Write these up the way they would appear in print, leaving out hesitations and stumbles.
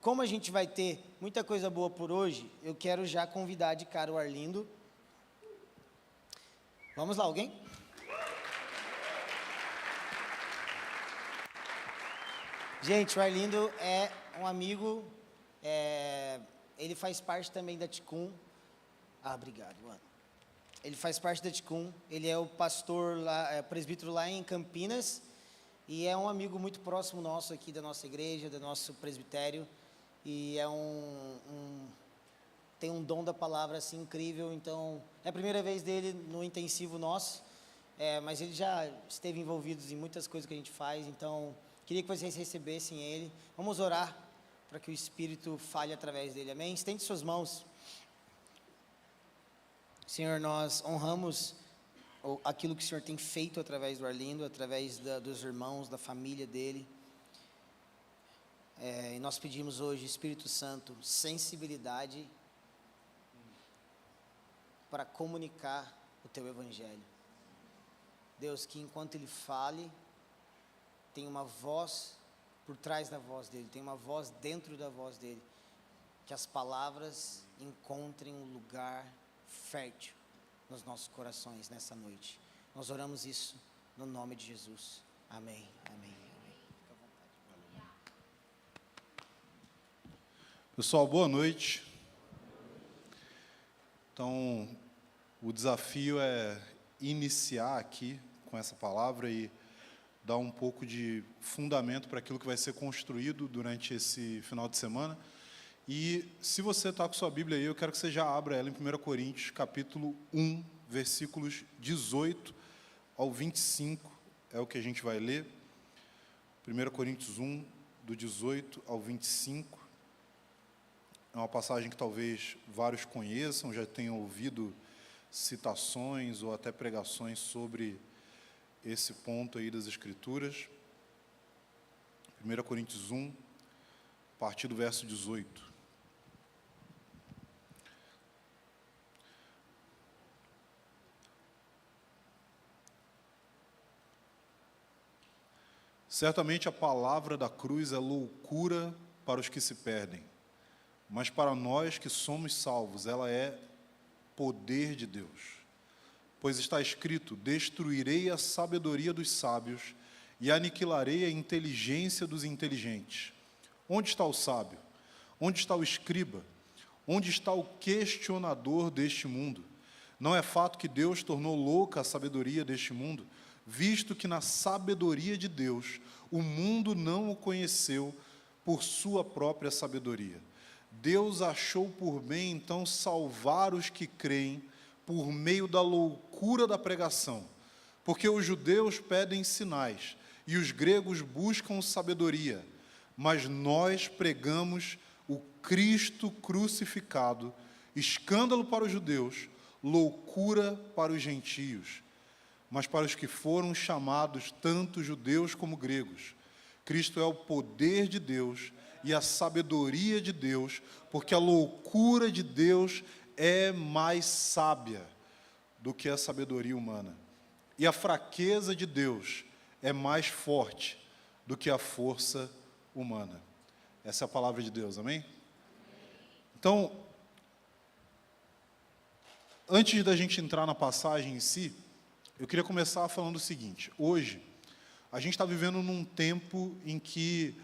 Como a gente vai ter muita coisa boa por hoje, eu quero já convidar de cara o Arlindo. Vamos lá, alguém? Gente, o Arlindo é um amigo, ele faz parte também da Ticum. Obrigado, mano. Ele faz parte da Ticum, ele é o pastor, lá, presbítero lá em Campinas, e é um amigo muito próximo nosso aqui da nossa igreja, do nosso presbitério, e tem um dom da palavra assim incrível. Então é a primeira vez dele no intensivo nosso, mas ele já esteve envolvido em muitas coisas que a gente faz. Então queria que vocês recebessem ele. Vamos orar para que o Espírito fale através dele, amém? Estende suas mãos. Senhor, nós honramos aquilo que o Senhor tem feito através do Arlindo, através dos irmãos, da família dele. E nós pedimos hoje, Espírito Santo, sensibilidade para comunicar o Teu Evangelho. Deus, que enquanto Ele fale, tem uma voz por trás da voz dEle, tem uma voz dentro da voz dEle, que as palavras encontrem um lugar fértil nos nossos corações nessa noite. Nós oramos isso no nome de Jesus. Amém, amém. Pessoal, boa noite. Então, o desafio é iniciar aqui com essa palavra e dar um pouco de fundamento para aquilo que vai ser construído durante esse final de semana. E se você está com sua Bíblia aí, eu quero que você já abra ela em 1 Coríntios, capítulo 1, versículos 18 ao 25, é o que a gente vai ler. 1 Coríntios 1, do 18 ao 25. É uma passagem que talvez vários conheçam, já tenham ouvido citações ou até pregações sobre esse ponto aí das Escrituras. 1 Coríntios 1, a partir do verso 18. Certamente a palavra da cruz é loucura para os que se perdem, mas para nós que somos salvos, ela é poder de Deus. Pois está escrito: destruirei a sabedoria dos sábios e aniquilarei a inteligência dos inteligentes. Onde está o sábio? Onde está o escriba? Onde está o questionador deste mundo? Não é fato que Deus tornou louca a sabedoria deste mundo, visto que na sabedoria de Deus o mundo não o conheceu por sua própria sabedoria. Deus achou por bem, então, salvar os que creem por meio da loucura da pregação, porque os judeus pedem sinais e os gregos buscam sabedoria, mas nós pregamos o Cristo crucificado, escândalo para os judeus, loucura para os gentios, mas para os que foram chamados, tanto judeus como gregos, Cristo é o poder de Deus e a sabedoria de Deus, porque a loucura de Deus é mais sábia do que a sabedoria humana, e a fraqueza de Deus é mais forte do que a força humana. Essa é a palavra de Deus, amém? Então, antes da gente entrar na passagem em si, eu queria começar falando o seguinte: hoje, a gente está vivendo num tempo em que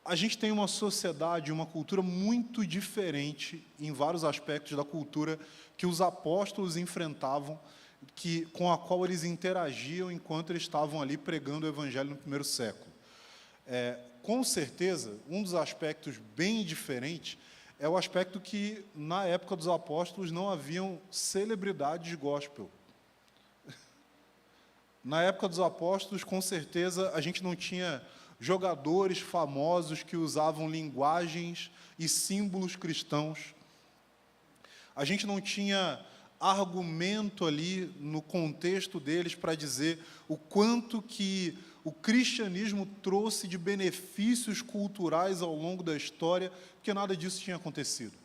a gente tem uma sociedade, uma cultura muito diferente em vários aspectos da cultura que os apóstolos enfrentavam, com a qual eles interagiam enquanto eles estavam ali pregando o evangelho no primeiro século. Com certeza, um dos aspectos bem diferentes é o aspecto que, na época dos apóstolos, não haviam celebridades gospel. Na época dos apóstolos, com certeza, a gente não tinha jogadores famosos que usavam linguagens e símbolos cristãos. A gente não tinha argumento ali no contexto deles para dizer o quanto que o cristianismo trouxe de benefícios culturais ao longo da história, porque nada disso tinha acontecido.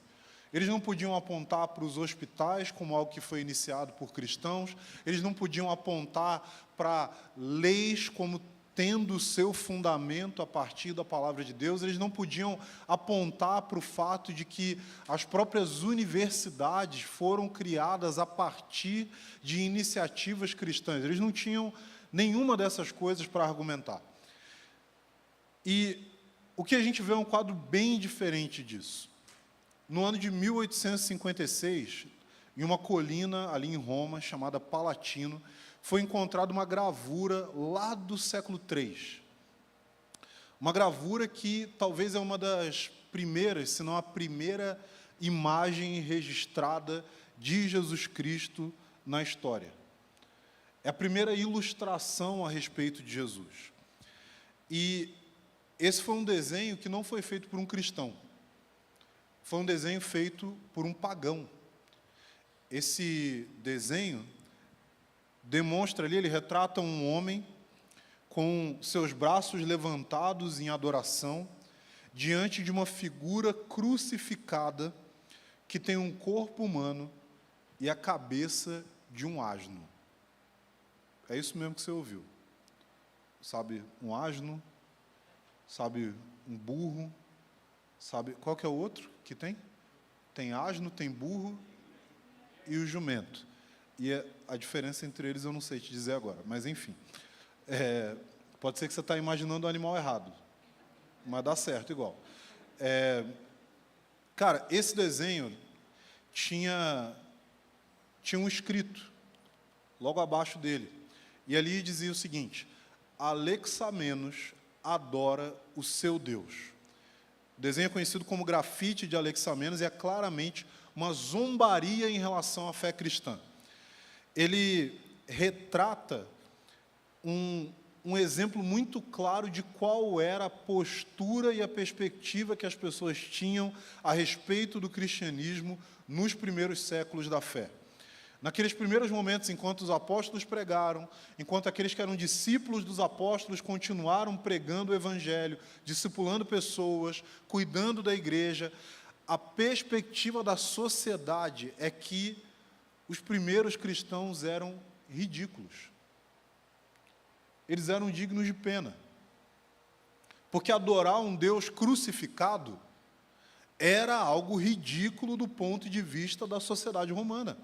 Eles não podiam apontar para os hospitais como algo que foi iniciado por cristãos, eles não podiam apontar para leis como tendo o seu fundamento a partir da palavra de Deus, eles não podiam apontar para o fato de que as próprias universidades foram criadas a partir de iniciativas cristãs. Eles não tinham nenhuma dessas coisas para argumentar. E o que a gente vê é um quadro bem diferente disso. No ano de 1856, em uma colina ali em Roma, chamada Palatino, foi encontrada uma gravura lá do século III. Uma gravura que talvez é uma das primeiras, se não a primeira imagem registrada de Jesus Cristo na história. É a primeira ilustração a respeito de Jesus. E esse foi um desenho que não foi feito por um cristão. Foi um desenho feito por um pagão. Esse desenho demonstra ali, ele retrata um homem com seus braços levantados em adoração, diante de uma figura crucificada que tem um corpo humano e a cabeça de um asno. É isso mesmo que você ouviu. Sabe um asno? Sabe um burro? Sabe qual que é o outro que tem? Tem asno, tem burro e o jumento. E a diferença entre eles eu não sei te dizer agora, mas enfim. Pode ser que você está imaginando o animal errado, mas dá certo igual. Cara, esse desenho tinha um escrito logo abaixo dele. E ali dizia o seguinte: Alexamenos adora o seu Deus. O desenho é conhecido como grafite de Alexamenos e é claramente uma zombaria em relação à fé cristã. Ele retrata um exemplo muito claro de qual era a postura e a perspectiva que as pessoas tinham a respeito do cristianismo nos primeiros séculos da fé. Naqueles primeiros momentos, enquanto os apóstolos pregaram, enquanto aqueles que eram discípulos dos apóstolos continuaram pregando o evangelho, discipulando pessoas, cuidando da igreja, a perspectiva da sociedade é que os primeiros cristãos eram ridículos. Eles eram dignos de pena. Porque adorar um Deus crucificado era algo ridículo do ponto de vista da sociedade romana.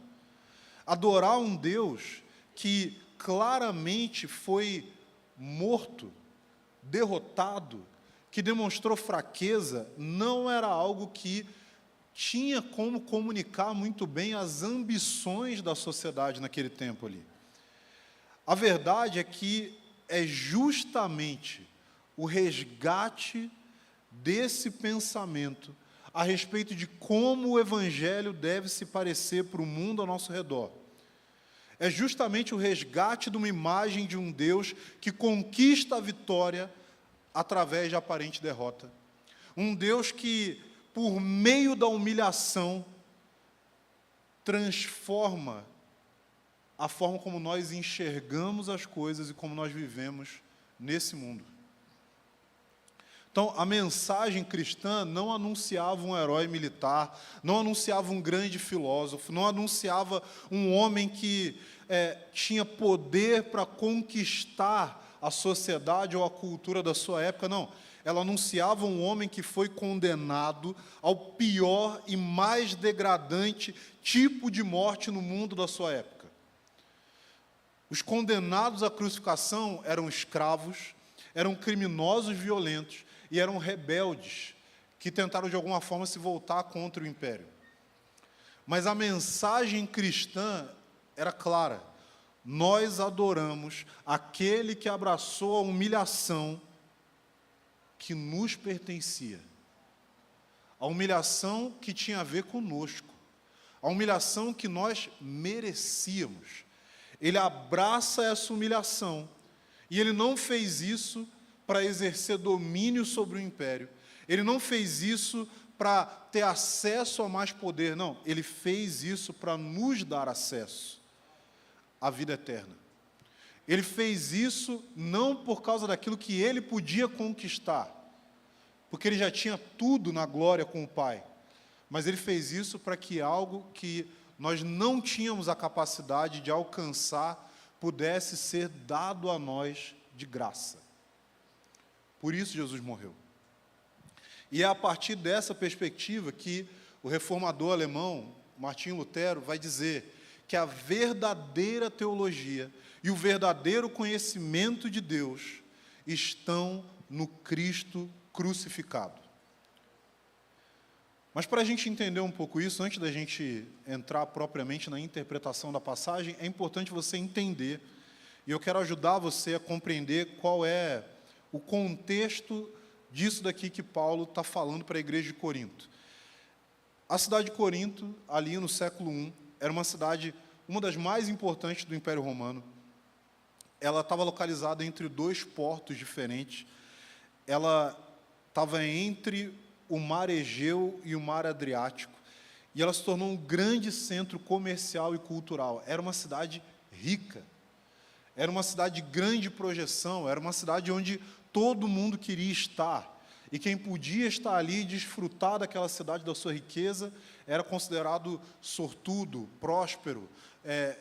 Adorar um Deus que claramente foi morto, derrotado, que demonstrou fraqueza, não era algo que tinha como comunicar muito bem as ambições da sociedade naquele tempo ali. A verdade é que é justamente o resgate desse pensamento a respeito de como o Evangelho deve se parecer para o mundo ao nosso redor. É justamente o resgate de uma imagem de um Deus que conquista a vitória através de aparente derrota. Um Deus que, por meio da humilhação, transforma a forma como nós enxergamos as coisas e como nós vivemos nesse mundo. Então, a mensagem cristã não anunciava um herói militar, não anunciava um grande filósofo, não anunciava um homem que tinha poder para conquistar a sociedade ou a cultura da sua época, não. Ela anunciava um homem que foi condenado ao pior e mais degradante tipo de morte no mundo da sua época. Os condenados à crucificação eram escravos, eram criminosos violentos e eram rebeldes, que tentaram de alguma forma se voltar contra o império. Mas a mensagem cristã era clara: nós adoramos aquele que abraçou a humilhação que nos pertencia, a humilhação que tinha a ver conosco, a humilhação que nós merecíamos. Ele abraça essa humilhação, e ele não fez isso para exercer domínio sobre o império, ele não fez isso para ter acesso a mais poder, não, ele fez isso para nos dar acesso à vida eterna. Ele fez isso não por causa daquilo que ele podia conquistar, porque ele já tinha tudo na glória com o Pai, mas ele fez isso para que algo que nós não tínhamos a capacidade de alcançar pudesse ser dado a nós de graça. Por isso Jesus morreu. E é a partir dessa perspectiva que o reformador alemão, Martinho Lutero, vai dizer que a verdadeira teologia e o verdadeiro conhecimento de Deus estão no Cristo crucificado. Mas para a gente entender um pouco isso, antes da gente entrar propriamente na interpretação da passagem, é importante você entender, e eu quero ajudar você a compreender qual é o contexto disso daqui que Paulo está falando para a igreja de Corinto. A cidade de Corinto, ali no século I, era uma cidade, uma das mais importantes do Império Romano. Ela estava localizada entre dois portos diferentes. Ela estava entre o Mar Egeu e o Mar Adriático. E ela se tornou um grande centro comercial e cultural. Era uma cidade rica. Era uma cidade de grande projeção. Era uma cidade onde todo mundo queria estar. E quem podia estar ali e desfrutar daquela cidade, da sua riqueza, era considerado sortudo, próspero.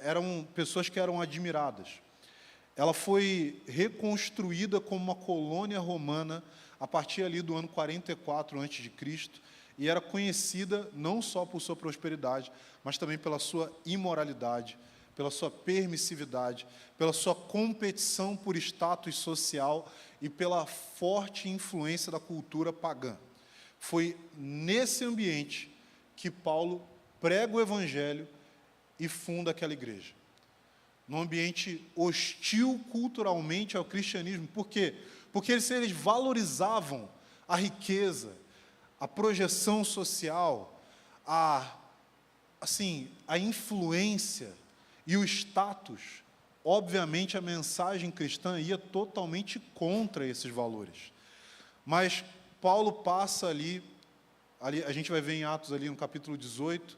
Eram pessoas que eram admiradas. Ela foi reconstruída como uma colônia romana a partir ali do ano 44 a.C., e era conhecida não só por sua prosperidade, mas também pela sua imoralidade, pela sua permissividade, pela sua competição por status social e pela forte influência da cultura pagã. Foi nesse ambiente que Paulo prega o Evangelho e funda aquela igreja. Num ambiente hostil culturalmente ao cristianismo. Por quê? Porque eles valorizavam a riqueza, a projeção social, a influência e o status. Obviamente, a mensagem cristã ia totalmente contra esses valores. Mas Paulo passa ali a gente vai ver em Atos, ali no capítulo 18,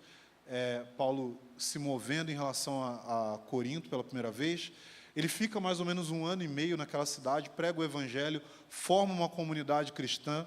Paulo se movendo em relação a Corinto pela primeira vez. Ele fica mais ou menos 1 ano e meio naquela cidade, prega o Evangelho, forma uma comunidade cristã.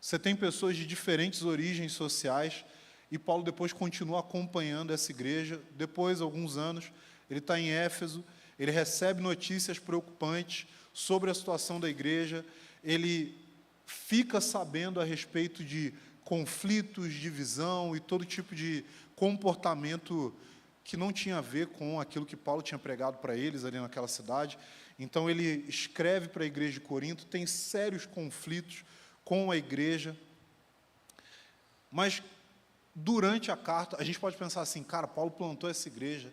Você tem pessoas de diferentes origens sociais, e Paulo depois continua acompanhando essa igreja. Depois, alguns anos, ele está em Éfeso, ele recebe notícias preocupantes sobre a situação da igreja, ele fica sabendo a respeito de conflitos, divisão e todo tipo de comportamento que não tinha a ver com aquilo que Paulo tinha pregado para eles ali naquela cidade. Então, ele escreve para a igreja de Corinto, tem sérios conflitos com a igreja. Mas, durante a carta, a gente pode pensar assim, cara, Paulo plantou essa igreja,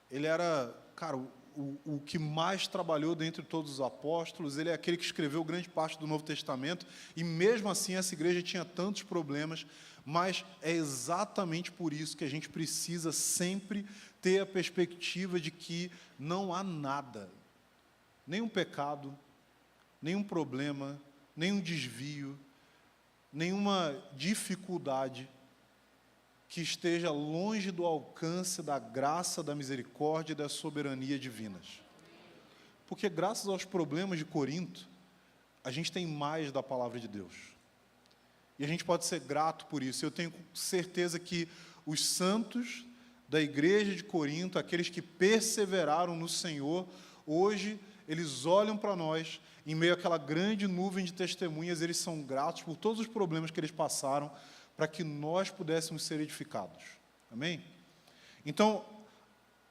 ele era, cara, o que mais trabalhou dentre todos os apóstolos, ele é aquele que escreveu grande parte do Novo Testamento, e mesmo assim essa igreja tinha tantos problemas. Mas é exatamente por isso que a gente precisa sempre ter a perspectiva de que não há nada, nenhum pecado, nenhum problema, nenhum desvio, nenhuma dificuldade que esteja longe do alcance da graça, da misericórdia e da soberania divinas. Porque graças aos problemas de Corinto, a gente tem mais da palavra de Deus. E a gente pode ser grato por isso. Eu tenho certeza que os santos da igreja de Corinto, aqueles que perseveraram no Senhor, hoje eles olham para nós, em meio àquela grande nuvem de testemunhas, eles são gratos por todos os problemas que eles passaram, para que nós pudéssemos ser edificados. Amém? Então,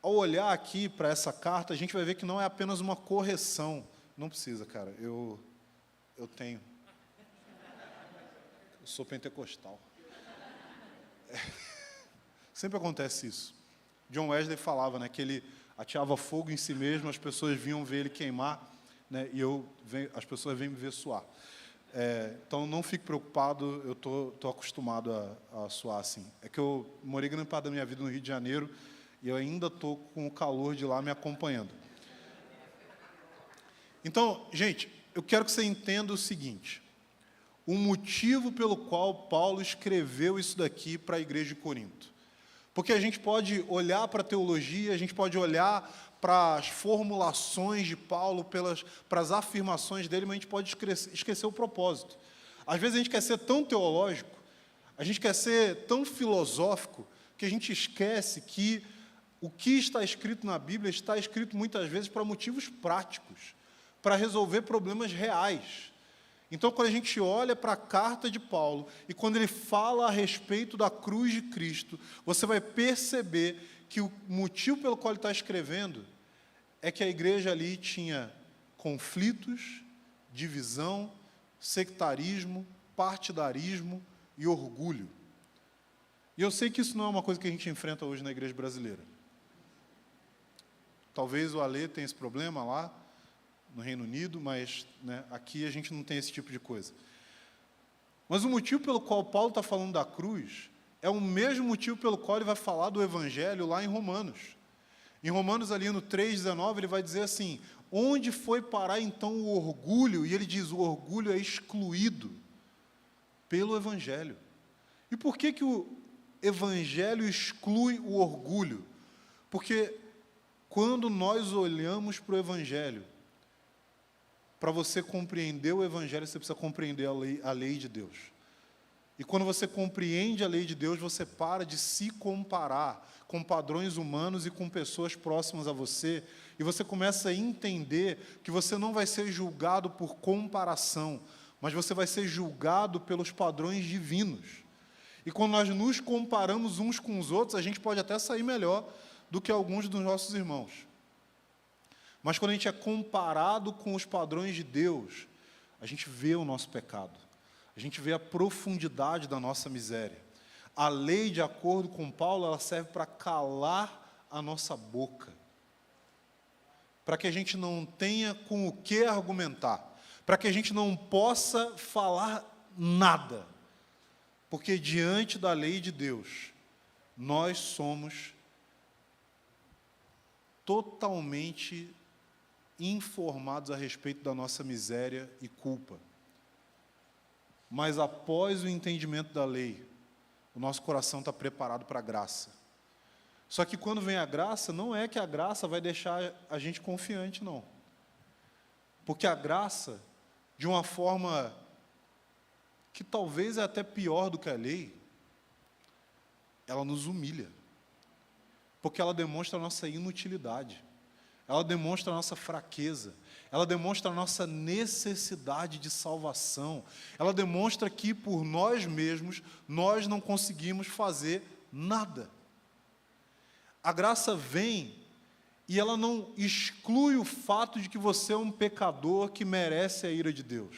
ao olhar aqui para essa carta, a gente vai ver que não é apenas uma correção. Não precisa, cara, eu tenho. Eu sou pentecostal. Sempre acontece isso. John Wesley falava, né, que ele ateava fogo em si mesmo, as pessoas vinham ver ele queimar, né, e as pessoas vêm me ver suar. Então, não fique preocupado, eu estou acostumado a suar assim. É que eu morei grande parte da minha vida no Rio de Janeiro, e eu ainda estou com o calor de lá me acompanhando. Então, gente, eu quero que você entenda o seguinte: o motivo pelo qual Paulo escreveu isso daqui para a igreja de Corinto. Porque a gente pode olhar para a teologia, a gente pode olhar para as formulações de Paulo, para as afirmações dele, mas a gente pode esquecer o propósito. Às vezes a gente quer ser tão teológico, a gente quer ser tão filosófico, que a gente esquece que o que está escrito na Bíblia está escrito muitas vezes para motivos práticos, para resolver problemas reais. Então, quando a gente olha para a carta de Paulo, e quando ele fala a respeito da cruz de Cristo, você vai perceber que o motivo pelo qual ele está escrevendo é que a igreja ali tinha conflitos, divisão, sectarismo, partidarismo e orgulho. E eu sei que isso não é uma coisa que a gente enfrenta hoje na igreja brasileira. Talvez o Alê tenha esse problema lá, no Reino Unido, mas aqui a gente não tem esse tipo de coisa. Mas o motivo pelo qual Paulo está falando da cruz é o mesmo motivo pelo qual ele vai falar do Evangelho lá em Romanos. Em Romanos, ali no 3,19, ele vai dizer assim, onde foi parar então o orgulho? E ele diz, o orgulho é excluído pelo Evangelho. E por que que o Evangelho exclui o orgulho? Porque quando nós olhamos para o Evangelho, para você compreender o Evangelho, você precisa compreender a lei de Deus. E quando você compreende a lei de Deus, você para de se comparar com padrões humanos e com pessoas próximas a você, e você começa a entender que você não vai ser julgado por comparação, mas você vai ser julgado pelos padrões divinos. E quando nós nos comparamos uns com os outros, a gente pode até sair melhor do que alguns dos nossos irmãos. Mas quando a gente é comparado com os padrões de Deus, a gente vê o nosso pecado, a gente vê a profundidade da nossa miséria. A lei, de acordo com Paulo, ela serve para calar a nossa boca, para que a gente não tenha com o que argumentar, para que a gente não possa falar nada, porque diante da lei de Deus, nós somos totalmente informados a respeito da nossa miséria e culpa. Mas após o entendimento da lei, o nosso coração está preparado para a graça. Só que quando vem a graça, não é que a graça vai deixar a gente confiante, não. Porque a graça, de uma forma que talvez é até pior do que a lei, ela nos humilha. Porque ela demonstra a nossa inutilidade. Ela demonstra a nossa fraqueza, ela demonstra a nossa necessidade de salvação, ela demonstra que por nós mesmos, nós não conseguimos fazer nada. A graça vem e ela não exclui o fato de que você é um pecador que merece a ira de Deus.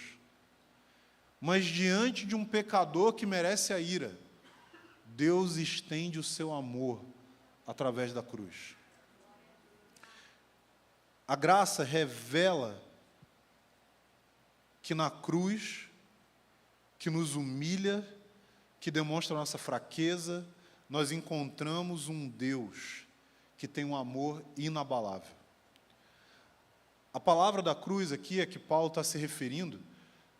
Mas diante de um pecador que merece a ira, Deus estende o seu amor através da cruz. A graça revela que na cruz, que nos humilha, que demonstra a nossa fraqueza, nós encontramos um Deus que tem um amor inabalável. A palavra da cruz aqui, a que Paulo está se referindo,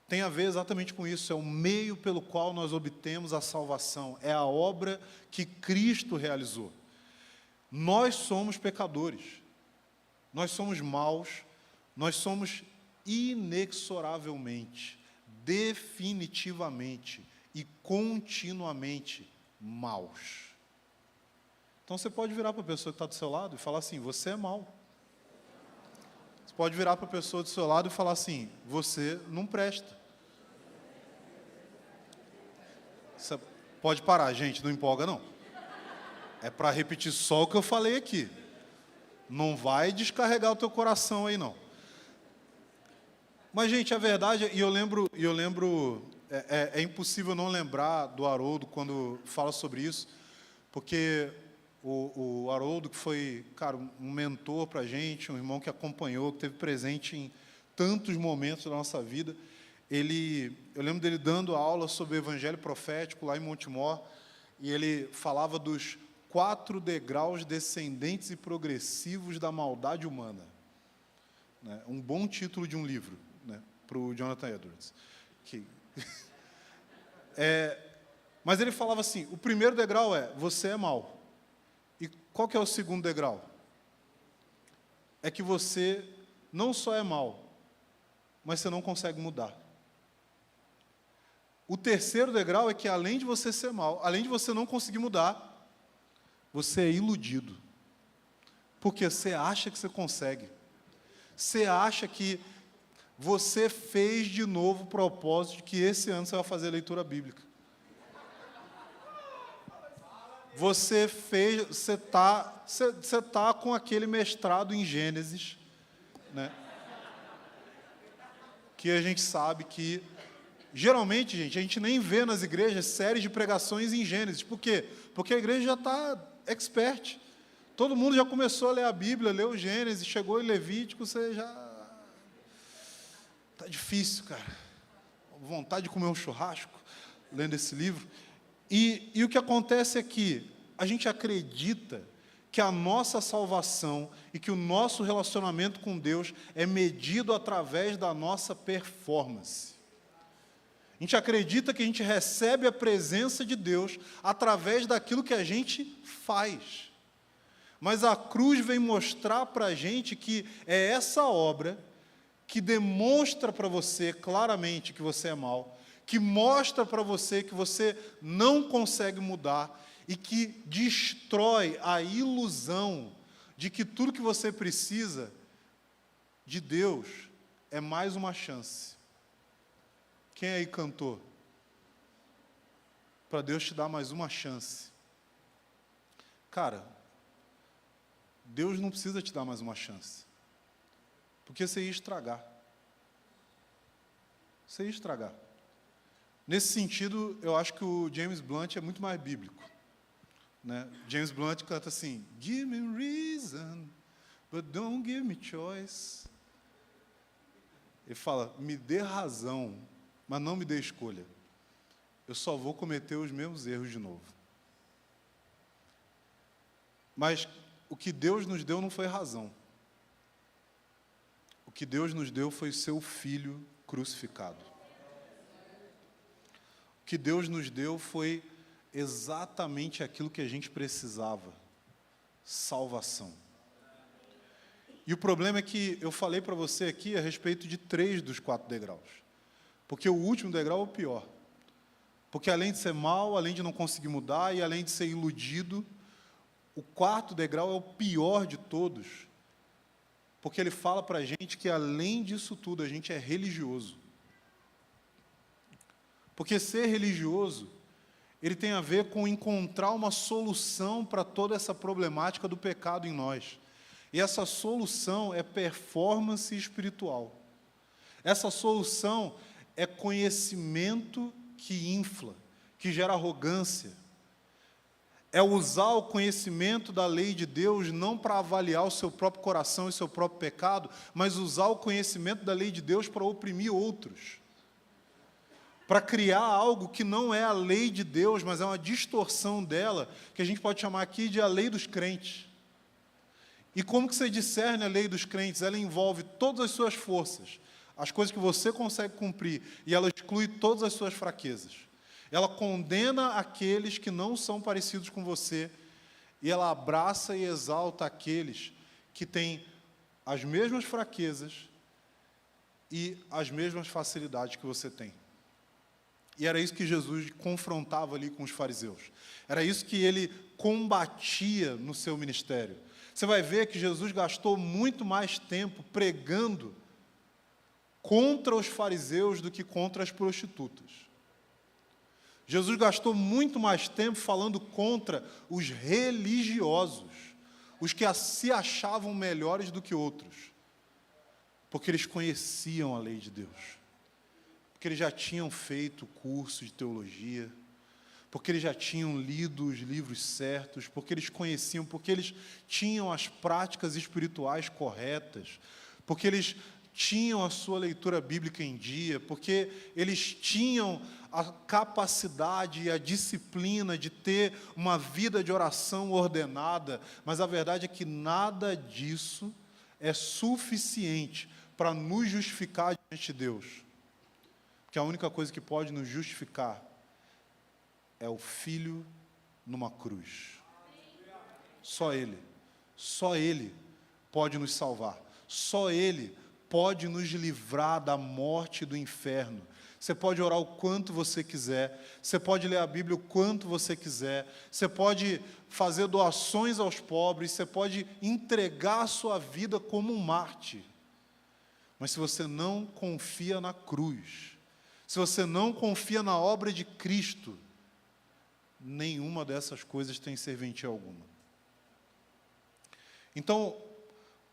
tem a ver exatamente com isso, é o meio pelo qual nós obtemos a salvação, é a obra que Cristo realizou. Nós somos pecadores. Nós somos maus, nós somos inexoravelmente, definitivamente e continuamente maus. Então você pode virar para a pessoa que está do seu lado e falar assim, você é mau. Você pode virar para a pessoa do seu lado e falar assim, você não presta. Você pode parar, gente, não empolga não. É para repetir só o que eu falei aqui. Não vai descarregar o teu coração aí, não. Mas, gente, a verdade, e eu lembro, é impossível não lembrar do Haroldo quando fala sobre isso, porque o Haroldo, que foi, cara, um mentor para a gente, um irmão que acompanhou, que esteve presente em tantos momentos da nossa vida, eu lembro dele dando aula sobre o evangelho profético lá em Montemor, e ele falava dos 4 degraus descendentes e progressivos da maldade humana. Um bom título de um livro, para o Jonathan Edwards. Mas ele falava assim, o primeiro degrau é, você é mau. E qual que é o segundo degrau? É que você não só é mau, mas você não consegue mudar. O terceiro degrau é que, além de você ser mau, além de você não conseguir mudar, você é iludido, porque você acha que você consegue. Você acha que você fez de novo o propósito de que esse ano você vai fazer leitura bíblica. Você está com aquele mestrado em Gênesis, né? Que a gente sabe que, geralmente, gente, a gente nem vê nas igrejas séries de pregações em Gênesis. Por quê? Porque a igreja já está expert. Todo mundo já começou a ler a Bíblia, leu Gênesis, chegou em Levítico, você já... Está difícil, cara. Vontade de comer um churrasco, lendo esse livro. E o que acontece é que a gente acredita que a nossa salvação e que o nosso relacionamento com Deus é medido através da nossa performance. A gente acredita que a gente recebe a presença de Deus através daquilo que a gente faz. Mas a cruz vem mostrar para a gente que é essa obra que demonstra para você claramente que você é mau, que mostra para você que você não consegue mudar e que destrói a ilusão de que tudo que você precisa de Deus é mais uma chance. Quem aí cantou? Para Deus te dar mais uma chance. Cara, Deus não precisa te dar mais uma chance, porque você ia estragar. Você ia estragar. Nesse sentido, eu acho que o James Blunt é muito mais bíblico, né? James Blunt canta assim: Give me reason, but don't give me choice. Ele fala: me dê razão, mas não me dê escolha. Eu só vou cometer os mesmos erros de novo. Mas o que Deus nos deu não foi razão. O que Deus nos deu foi o seu Filho crucificado. O que Deus nos deu foi exatamente aquilo que a gente precisava: salvação. E o problema é que eu falei para você aqui a respeito de 3 dos 4 degraus. Porque o último degrau é o pior. Porque além de ser mau, além de não conseguir mudar e além de ser iludido, o 4º degrau é o pior de todos. Porque ele fala para a gente que além disso tudo, a gente é religioso. Porque ser religioso, ele tem a ver com encontrar uma solução para toda essa problemática do pecado em nós. E essa solução é performance espiritual. Essa solução é conhecimento que infla, que gera arrogância. É usar o conhecimento da lei de Deus não para avaliar o seu próprio coração e seu próprio pecado, mas usar o conhecimento da lei de Deus para oprimir outros. Para criar algo que não é a lei de Deus, mas é uma distorção dela, que a gente pode chamar aqui de a lei dos crentes. E como que você discerne a lei dos crentes? Ela envolve todas as suas forças, as coisas que você consegue cumprir, e ela exclui todas as suas fraquezas. Ela condena aqueles que não são parecidos com você, e ela abraça e exalta aqueles que têm as mesmas fraquezas e as mesmas facilidades que você tem. E era isso que Jesus confrontava ali com os fariseus. Era isso que ele combatia no seu ministério. Você vai ver que Jesus gastou muito mais tempo pregando contra os fariseus do que contra as prostitutas. Jesus gastou muito mais tempo falando contra os religiosos, os que se achavam melhores do que outros, porque eles conheciam a lei de Deus, porque eles já tinham feito curso de teologia, porque eles já tinham lido os livros certos, porque eles conheciam, porque eles tinham as práticas espirituais corretas, porque eles tinham a sua leitura bíblica em dia, porque eles tinham a capacidade e a disciplina de ter uma vida de oração ordenada, mas a verdade é que nada disso é suficiente para nos justificar diante de Deus. Porque a única coisa que pode nos justificar é o Filho numa cruz. Só Ele pode nos salvar. Só Ele pode nos livrar da morte e do inferno. Você pode orar o quanto você quiser, você pode ler a Bíblia o quanto você quiser, você pode fazer doações aos pobres, você pode entregar a sua vida como um mártir. Mas se você não confia na cruz, se você não confia na obra de Cristo, nenhuma dessas coisas tem serventia alguma. Então,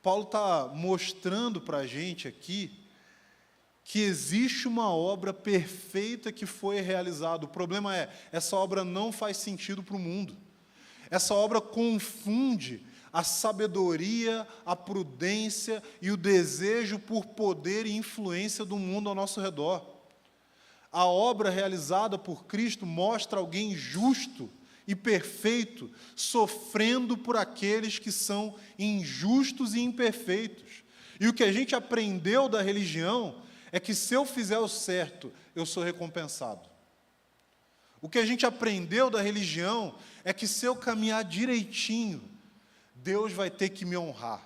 Paulo está mostrando para a gente aqui que existe uma obra perfeita que foi realizada. O problema é, essa obra não faz sentido para o mundo. Essa obra confunde a sabedoria, a prudência e o desejo por poder e influência do mundo ao nosso redor. A obra realizada por Cristo mostra alguém justo e perfeito, sofrendo por aqueles que são injustos e imperfeitos. E o que a gente aprendeu da religião é que se eu fizer o certo, eu sou recompensado. O que a gente aprendeu da religião é que se eu caminhar direitinho, Deus vai ter que me honrar.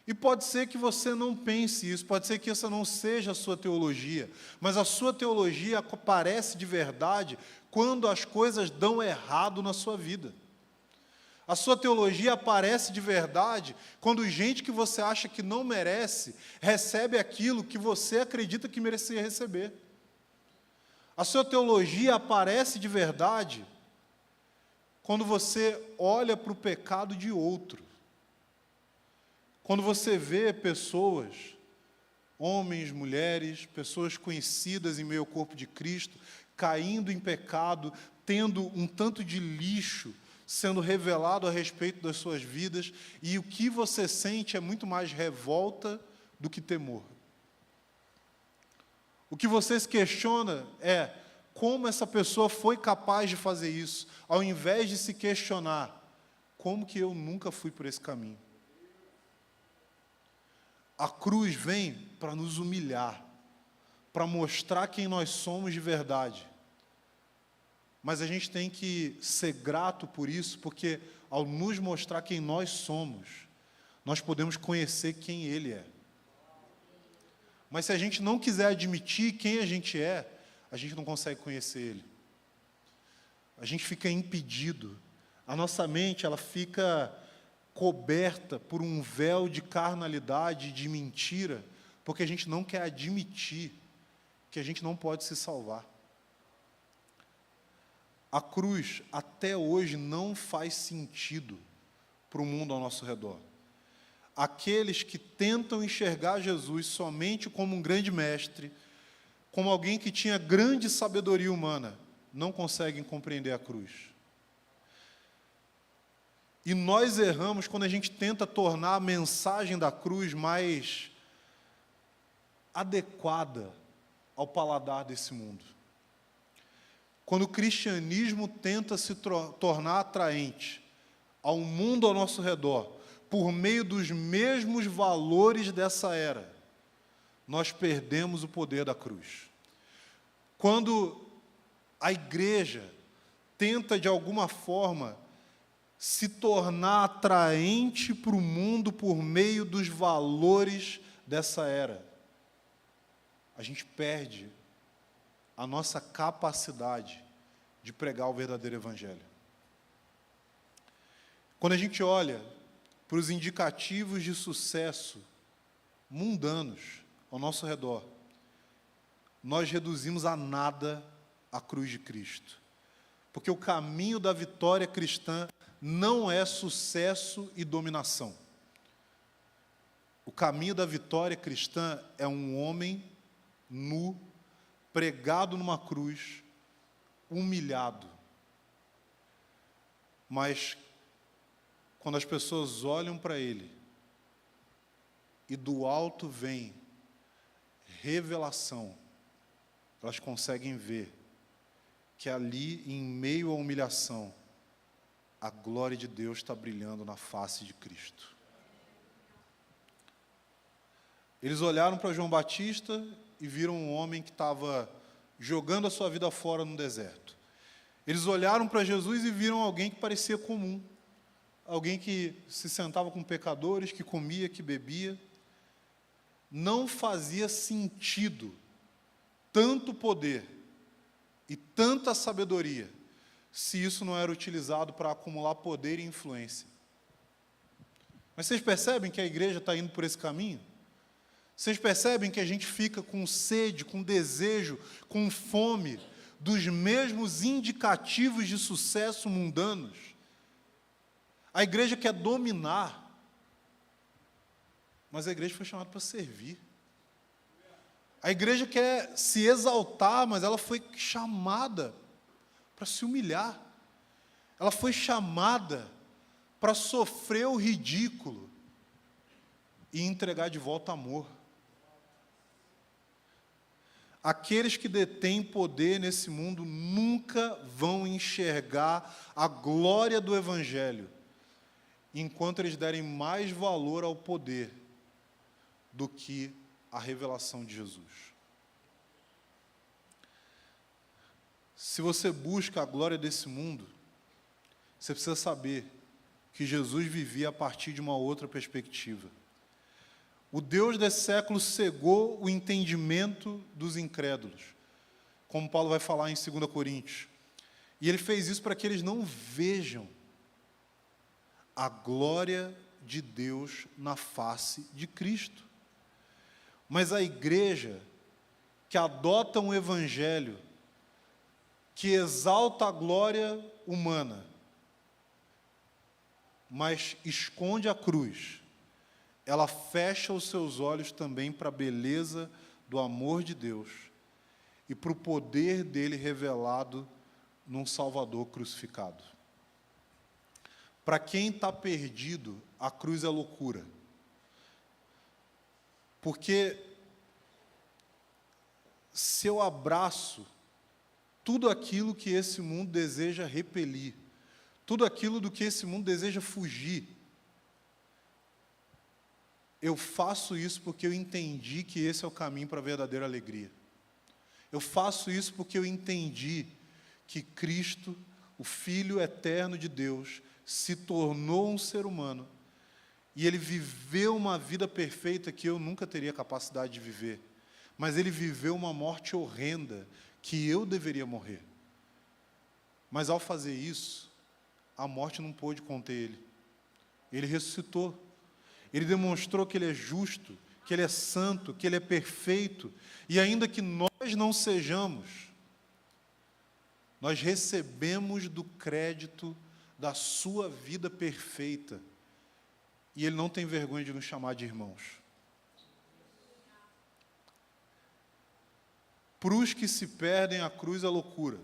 E pode ser que você não pense isso, pode ser que essa não seja a sua teologia, mas a sua teologia aparece de verdade quando as coisas dão errado na sua vida. A sua teologia aparece de verdade quando gente que você acha que não merece, recebe aquilo que você acredita que merecia receber. A sua teologia aparece de verdade quando você olha para o pecado de outro. Quando você vê pessoas, homens, mulheres, pessoas conhecidas em meio ao corpo de Cristo, caindo em pecado, tendo um tanto de lixo sendo revelado a respeito das suas vidas, e o que você sente é muito mais revolta do que temor. O que você se questiona é como essa pessoa foi capaz de fazer isso, ao invés de se questionar, como que eu nunca fui por esse caminho? A cruz vem para nos humilhar, para mostrar quem nós somos de verdade. Mas a gente tem que ser grato por isso, porque ao nos mostrar quem nós somos, nós podemos conhecer quem Ele é. Mas se a gente não quiser admitir quem a gente não consegue conhecer Ele. A gente fica impedido. A nossa mente, ela fica coberta por um véu de carnalidade, de mentira, porque a gente não quer admitir que a gente não pode se salvar. A cruz, até hoje, não faz sentido para o mundo ao nosso redor. Aqueles que tentam enxergar Jesus somente como um grande mestre, como alguém que tinha grande sabedoria humana, não conseguem compreender a cruz. E nós erramos quando a gente tenta tornar a mensagem da cruz mais adequada ao paladar desse mundo. Quando o cristianismo tenta se tornar atraente ao mundo ao nosso redor, por meio dos mesmos valores dessa era, nós perdemos o poder da cruz. Quando a igreja tenta, de alguma forma, se tornar atraente para o mundo por meio dos valores dessa era, a gente perde a nossa capacidade de pregar o verdadeiro evangelho. Quando a gente olha para os indicativos de sucesso mundanos ao nosso redor, nós reduzimos a nada a cruz de Cristo. Porque o caminho da vitória cristã não é sucesso e dominação. O caminho da vitória cristã é um homem nu, pregado numa cruz, humilhado. Mas, quando as pessoas olham para ele, e do alto vem revelação, elas conseguem ver que ali, em meio à humilhação, a glória de Deus está brilhando na face de Cristo. Eles olharam para João Batista e viram um homem que estava jogando a sua vida fora no deserto. Eles olharam para Jesus e viram alguém que parecia comum, alguém que se sentava com pecadores, que comia, que bebia. Não fazia sentido tanto poder e tanta sabedoria se isso não era utilizado para acumular poder e influência. Mas vocês percebem que a igreja está indo por esse caminho? Vocês percebem que a gente fica com sede, com desejo, com fome dos mesmos indicativos de sucesso mundanos? A igreja quer dominar, mas a igreja foi chamada para servir. A igreja quer se exaltar, mas ela foi chamada para se humilhar. Ela foi chamada para sofrer o ridículo e entregar de volta amor. Aqueles que detêm poder nesse mundo nunca vão enxergar a glória do Evangelho, enquanto eles derem mais valor ao poder do que à revelação de Jesus. Se você busca a glória desse mundo, você precisa saber que Jesus vivia a partir de uma outra perspectiva. O Deus desse século cegou o entendimento dos incrédulos, como Paulo vai falar em 2 Coríntios. E ele fez isso para que eles não vejam a glória de Deus na face de Cristo. Mas a igreja que adota um evangelho que exalta a glória humana, mas esconde a cruz, ela fecha os seus olhos também para a beleza do amor de Deus e para o poder dele revelado num Salvador crucificado. Para quem está perdido, a cruz é loucura. Porque se eu abraço tudo aquilo que esse mundo deseja repelir, tudo aquilo do que esse mundo deseja fugir, eu faço isso porque eu entendi que esse é o caminho para a verdadeira alegria. Eu faço isso porque eu entendi que Cristo, o Filho eterno de Deus, se tornou um ser humano e ele viveu uma vida perfeita que eu nunca teria capacidade de viver, mas ele viveu uma morte horrenda que eu deveria morrer. Mas ao fazer isso, a morte não pôde conter ele. Ele ressuscitou. Ele demonstrou que ele é justo, que ele é santo, que ele é perfeito, e ainda que nós não sejamos, nós recebemos do crédito da sua vida perfeita, e ele não tem vergonha de nos chamar de irmãos. Para os que se perdem, a cruz é loucura.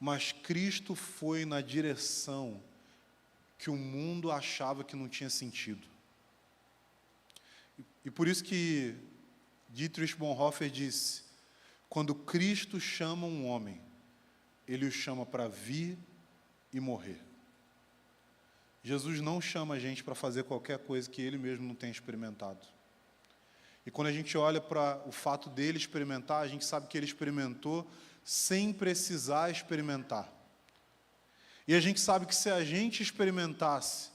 Mas Cristo foi na direção que o mundo achava que não tinha sentido. E por isso que Dietrich Bonhoeffer disse: quando Cristo chama um homem, ele o chama para vir e morrer. Jesus não chama a gente para fazer qualquer coisa que ele mesmo não tenha experimentado. E quando a gente olha para o fato dele experimentar, a gente sabe que ele experimentou sem precisar experimentar. E a gente sabe que se a gente experimentasse,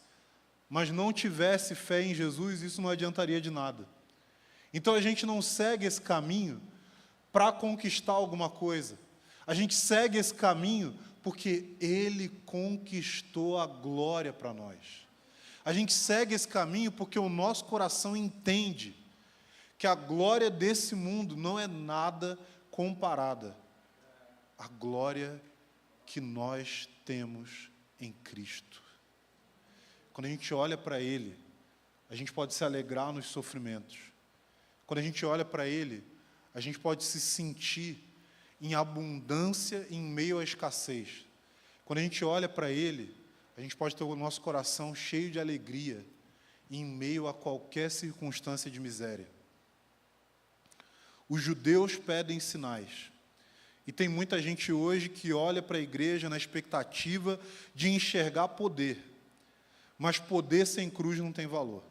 mas não tivesse fé em Jesus, isso não adiantaria de nada. Então a gente não segue esse caminho para conquistar alguma coisa. A gente segue esse caminho porque ele conquistou a glória para nós. A gente segue esse caminho porque o nosso coração entende que a glória desse mundo não é nada comparada à glória que nós temos em Cristo. Quando a gente olha para ele, a gente pode se alegrar nos sofrimentos. Quando a gente olha para ele, a gente pode se sentir em abundância em meio à escassez. Quando a gente olha para ele, a gente pode ter o nosso coração cheio de alegria em meio a qualquer circunstância de miséria. Os judeus pedem sinais. E tem muita gente hoje que olha para a igreja na expectativa de enxergar poder. Mas poder sem cruz não tem valor.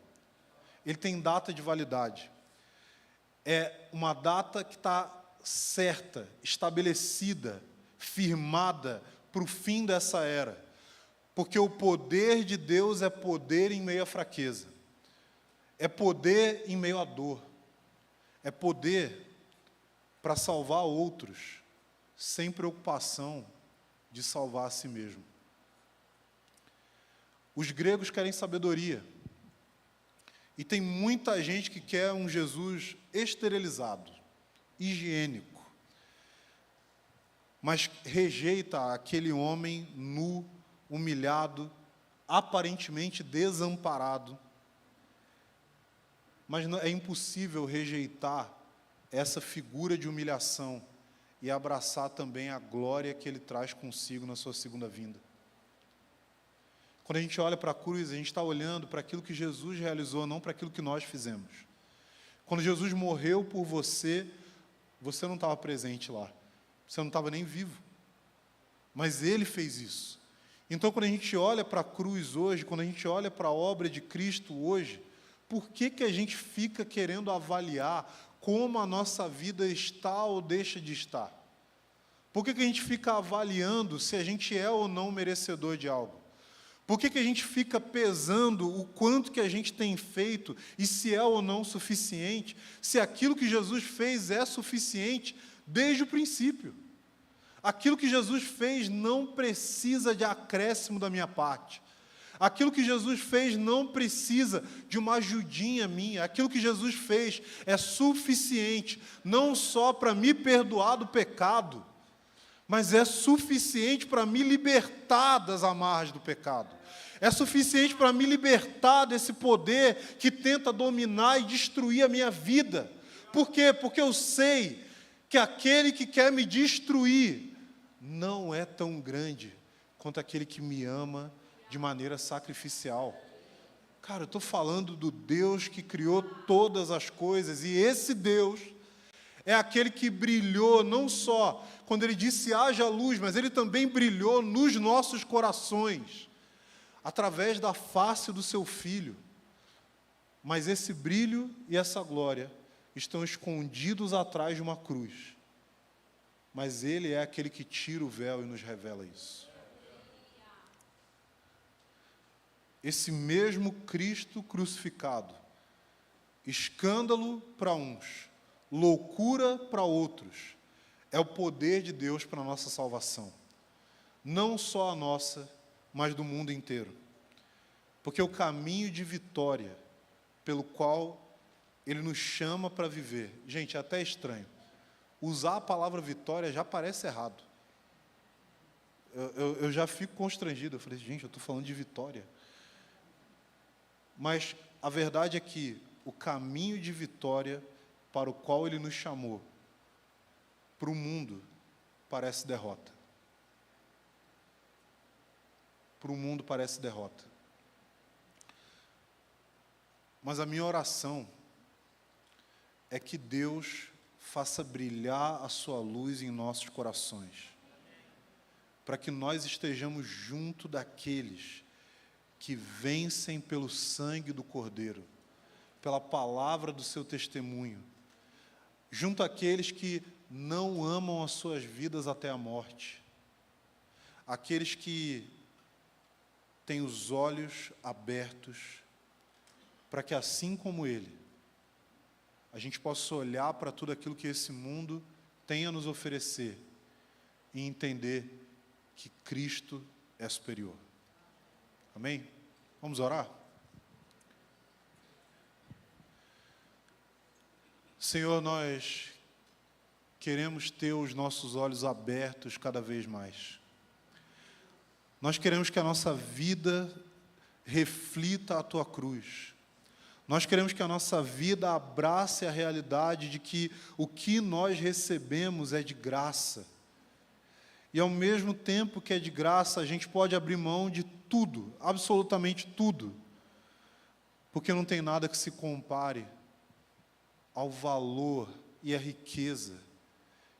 Ele tem data de validade. É uma data que está certa, estabelecida, firmada para o fim dessa era. Porque o poder de Deus é poder em meio à fraqueza. É poder em meio à dor. É poder para salvar outros, sem preocupação de salvar a si mesmo. Os gregos querem sabedoria. E tem muita gente que quer um Jesus esterilizado, higiênico, mas rejeita aquele homem nu, humilhado, aparentemente desamparado. Mas é impossível rejeitar essa figura de humilhação e abraçar também a glória que ele traz consigo na sua segunda vinda. Quando a gente olha para a cruz, a gente está olhando para aquilo que Jesus realizou, não para aquilo que nós fizemos. Quando Jesus morreu por você, você não estava presente lá. Você não estava nem vivo. Mas Ele fez isso. Então, quando a gente olha para a cruz hoje, quando a gente olha para a obra de Cristo hoje, por que a gente fica querendo avaliar como a nossa vida está ou deixa de estar? Por que a gente fica avaliando se a gente é ou não merecedor de algo? Por que a gente fica pesando o quanto que a gente tem feito e se é ou não suficiente, se aquilo que Jesus fez é suficiente desde o princípio? Aquilo que Jesus fez não precisa de acréscimo da minha parte. Aquilo que Jesus fez não precisa de uma ajudinha minha. Aquilo que Jesus fez é suficiente, não só para me perdoar do pecado, mas é suficiente para me libertar das amarras do pecado. É suficiente para me libertar desse poder que tenta dominar e destruir a minha vida. Por quê? Porque eu sei que aquele que quer me destruir não é tão grande quanto aquele que me ama de maneira sacrificial. Cara, eu estou falando do Deus que criou todas as coisas, e esse Deus é aquele que brilhou não só quando Ele disse haja luz, mas Ele também brilhou nos nossos corações, através da face do Seu Filho. Mas esse brilho e essa glória estão escondidos atrás de uma cruz. Mas Ele é aquele que tira o véu e nos revela isso. Esse mesmo Cristo crucificado, escândalo para uns, loucura para outros, é o poder de Deus para a nossa salvação. Não só a nossa, mas do mundo inteiro. Porque o caminho de vitória pelo qual Ele nos chama para viver, gente, é até estranho. Usar a palavra vitória já parece errado. Eu já fico constrangido. Eu falei, gente, eu estou falando de vitória. Mas a verdade é que o caminho de vitória para o qual Ele nos chamou, para o mundo, parece derrota. Para o mundo parece derrota. Mas a minha oração é que Deus faça brilhar a sua luz em nossos corações, para que nós estejamos junto daqueles que vencem pelo sangue do Cordeiro, pela palavra do seu testemunho, junto àqueles que não amam as suas vidas até a morte, aqueles que têm os olhos abertos, para que assim como Ele, a gente possa olhar para tudo aquilo que esse mundo tem a nos oferecer e entender que Cristo é superior. Amém? Vamos orar? Senhor, nós queremos ter os nossos olhos abertos cada vez mais. Nós queremos que a nossa vida reflita a Tua cruz. Nós queremos que a nossa vida abrace a realidade de que o que nós recebemos é de graça. E ao mesmo tempo que é de graça, a gente pode abrir mão de tudo, absolutamente tudo, porque não tem nada que se compare ao valor e à riqueza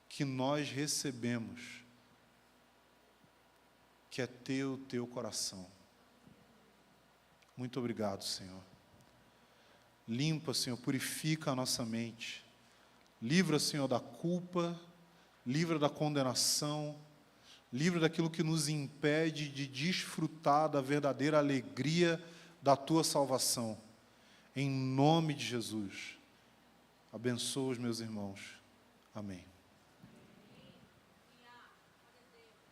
que nós recebemos, que é ter o Teu coração. Muito obrigado, Senhor. Limpa, Senhor, purifica a nossa mente. Livra, Senhor, da culpa, livra da condenação, livra daquilo que nos impede de desfrutar da verdadeira alegria da Tua salvação. Em nome de Jesus. Abençoa os meus irmãos. Amém.